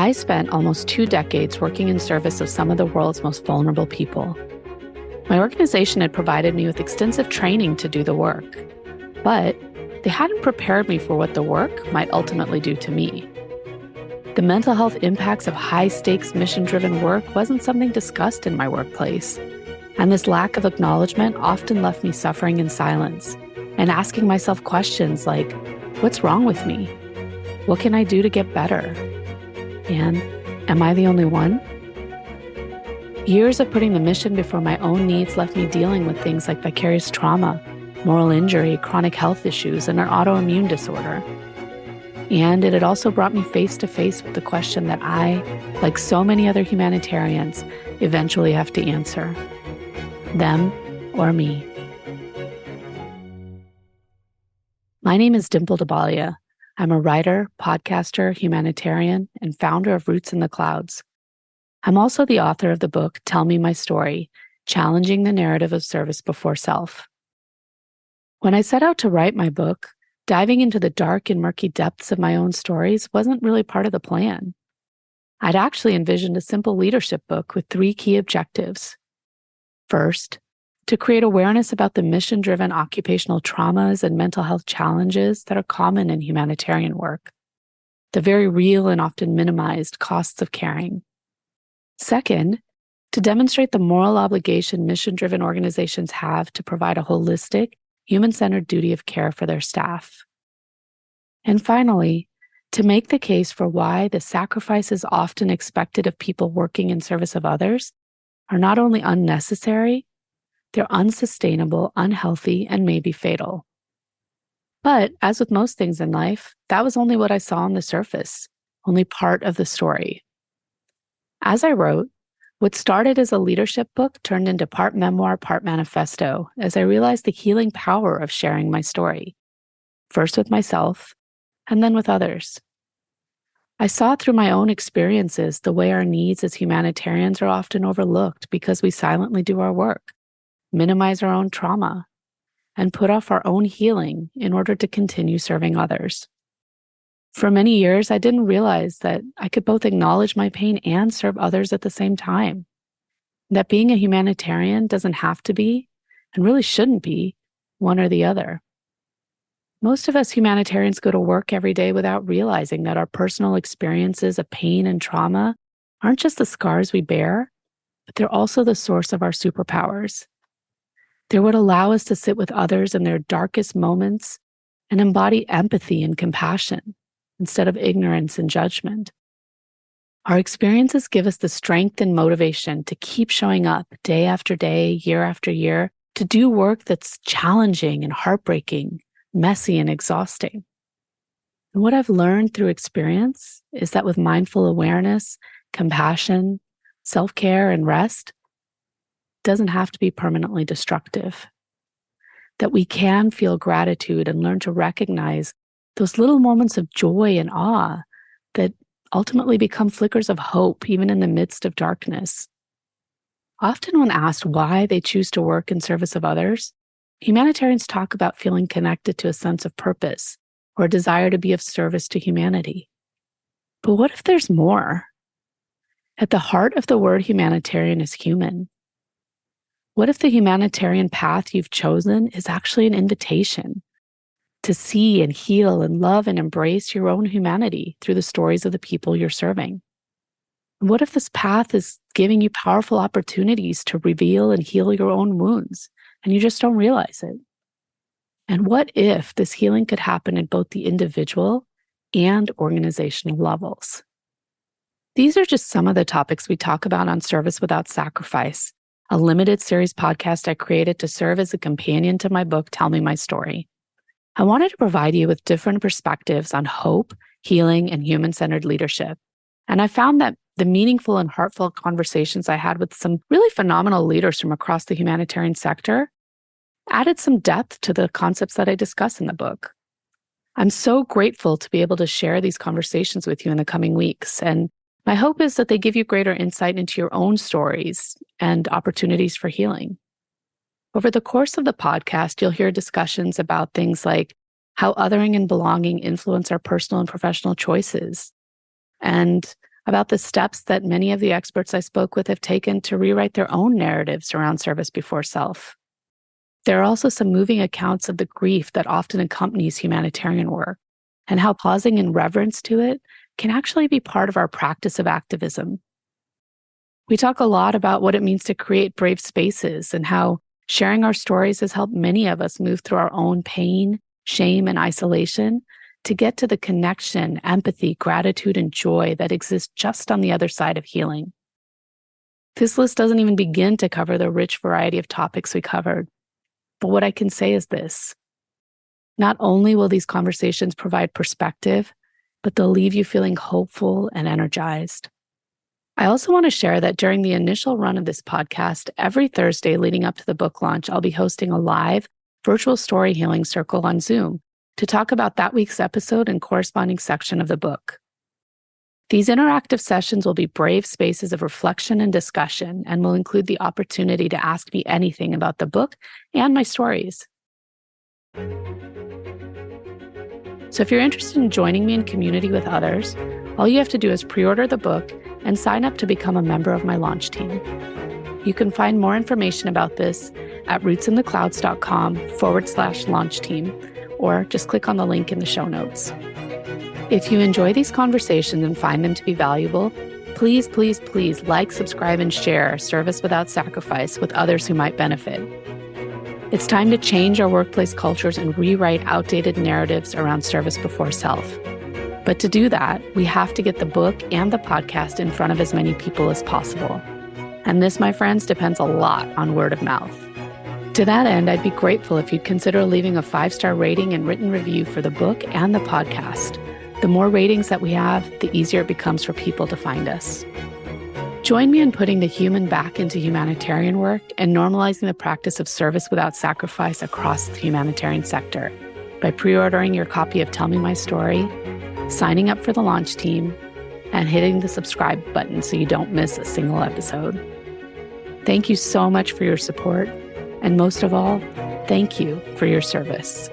I spent almost 2 decades working in service of some of the world's most vulnerable people. My organization had provided me with extensive training to do the work, but they hadn't prepared me for what the work might ultimately do to me. The mental health impacts of high-stakes, mission-driven work wasn't something discussed in my workplace, and this lack of acknowledgement often left me suffering in silence and asking myself questions like, what's wrong with me? What can I do to get better? And am I the only one? Years of putting the mission before my own needs left me dealing with things like vicarious trauma, moral injury, chronic health issues, and an autoimmune disorder. And it had also brought me face to face with the question that I, like so many other humanitarians, eventually have to answer. Them or me? My name is Dimple Dhabalia. I'm a writer, podcaster, humanitarian, and founder of Roots in the Clouds. I'm also the author of the book, Tell Me My Story, Challenging the Narrative of Service Before Self. When I set out to write my book, diving into the dark and murky depths of my own stories wasn't really part of the plan. I'd actually envisioned a simple leadership book with 3 key objectives. First, to create awareness about the mission-driven occupational traumas and mental health challenges that are common in humanitarian work, the very real and often minimized costs of caring. Second, to demonstrate the moral obligation mission-driven organizations have to provide a holistic, human-centered duty of care for their staff. And finally, to make the case for why the sacrifices often expected of people working in service of others are not only unnecessary, they're unsustainable, unhealthy, and maybe fatal. But as with most things in life, that was only what I saw on the surface, only part of the story. As I wrote, what started as a leadership book turned into part memoir, part manifesto, as I realized the healing power of sharing my story, first with myself, and then with others. I saw through my own experiences the way our needs as humanitarians are often overlooked because we silently do our work, minimize our own trauma, and put off our own healing in order to continue serving others. For many years, I didn't realize that I could both acknowledge my pain and serve others at the same time. That being a humanitarian doesn't have to be, and really shouldn't be, one or the other. Most of us humanitarians go to work every day without realizing that our personal experiences of pain and trauma aren't just the scars we bear, but they're also the source of our superpowers. They're what allow us to sit with others in their darkest moments and embody empathy and compassion instead of ignorance and judgment. Our experiences give us the strength and motivation to keep showing up day after day, year after year, to do work that's challenging and heartbreaking, messy and exhausting. And what I've learned through experience is that with mindful awareness, compassion, self-care, and rest, doesn't have to be permanently destructive. That we can feel gratitude and learn to recognize those little moments of joy and awe that ultimately become flickers of hope, even in the midst of darkness. Often when asked why they choose to work in service of others, humanitarians talk about feeling connected to a sense of purpose or a desire to be of service to humanity. But what if there's more? At the heart of the word humanitarian is human. What if the humanitarian path you've chosen is actually an invitation to see and heal and love and embrace your own humanity through the stories of the people you're serving? What if this path is giving you powerful opportunities to reveal and heal your own wounds, and you just don't realize it? And what if this healing could happen at both the individual and organizational levels? These are just some of the topics we talk about on Service Without Sacrifice, a limited series podcast I created to serve as a companion to my book, Tell Me My Story. I wanted to provide you with different perspectives on hope, healing, and human-centered leadership. And I found that the meaningful and heartfelt conversations I had with some really phenomenal leaders from across the humanitarian sector added some depth to the concepts that I discuss in the book. I'm so grateful to be able to share these conversations with you in the coming weeks, and my hope is that they give you greater insight into your own stories and opportunities for healing. Over the course of the podcast, you'll hear discussions about things like how othering and belonging influence our personal and professional choices, and about the steps that many of the experts I spoke with have taken to rewrite their own narratives around service before self. There are also some moving accounts of the grief that often accompanies humanitarian work and how pausing in reverence to it can actually be part of our practice of activism. We talk a lot about what it means to create brave spaces and how sharing our stories has helped many of us move through our own pain, shame, and isolation to get to the connection, empathy, gratitude, and joy that exists just on the other side of healing. This list doesn't even begin to cover the rich variety of topics we covered. But what I can say is this: not only will these conversations provide perspective, but they'll leave you feeling hopeful and energized. I also want to share that during the initial run of this podcast, every Thursday leading up to the book launch, I'll be hosting a live virtual story healing circle on Zoom to talk about that week's episode and corresponding section of the book. These interactive sessions will be brave spaces of reflection and discussion and will include the opportunity to ask me anything about the book and my stories. So if you're interested in joining me in community with others, all you have to do is pre-order the book and sign up to become a member of my launch team. You can find more information about this at rootsintheclouds.com/launch team, or just click on the link in the show notes. If you enjoy these conversations and find them to be valuable, please, please, please like, subscribe, and share Service Without Sacrifice with others who might benefit. It's time to change our workplace cultures and rewrite outdated narratives around service before self. But to do that, we have to get the book and the podcast in front of as many people as possible. And this, my friends, depends a lot on word of mouth. To that end, I'd be grateful if you'd consider leaving a 5-star rating and written review for the book and the podcast. The more ratings that we have, the easier it becomes for people to find us. Join me in putting the human back into humanitarian work and normalizing the practice of service without sacrifice across the humanitarian sector by pre-ordering your copy of Tell Me My Story, signing up for the launch team, and hitting the subscribe button so you don't miss a single episode. Thank you so much for your support, and most of all, thank you for your service.